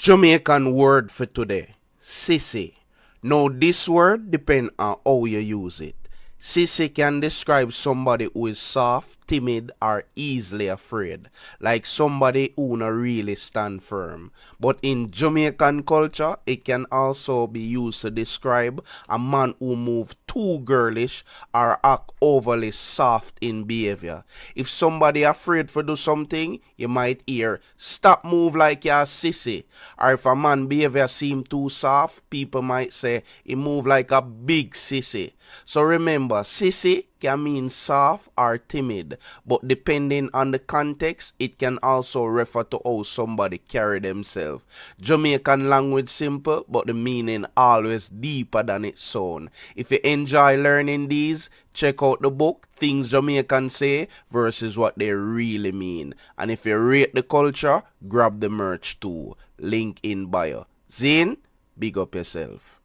Jamaican word for today, Sissy. Now this word depends on how you use it. Sissy can describe somebody who is soft, timid, or easily afraid, like somebody who not really stand firm. But in Jamaican culture, it can also be used to describe a man who move too girlish or act overly soft in behavior. If somebody afraid to do something, you might hear, "Stop move like you're a sissy." Or if a man behavior seem too soft, people might say, "He move like a big sissy." So remember, sissy can mean soft or timid, but depending on the context, it can also refer to how somebody carry themselves. Jamaican language simple, but the meaning always deeper than its sound. If you enjoy learning these, check out the book, Things Jamaicans Say versus What They Really Mean. And if you rate the culture, grab the merch too. Link in bio. Zine, big up yourself.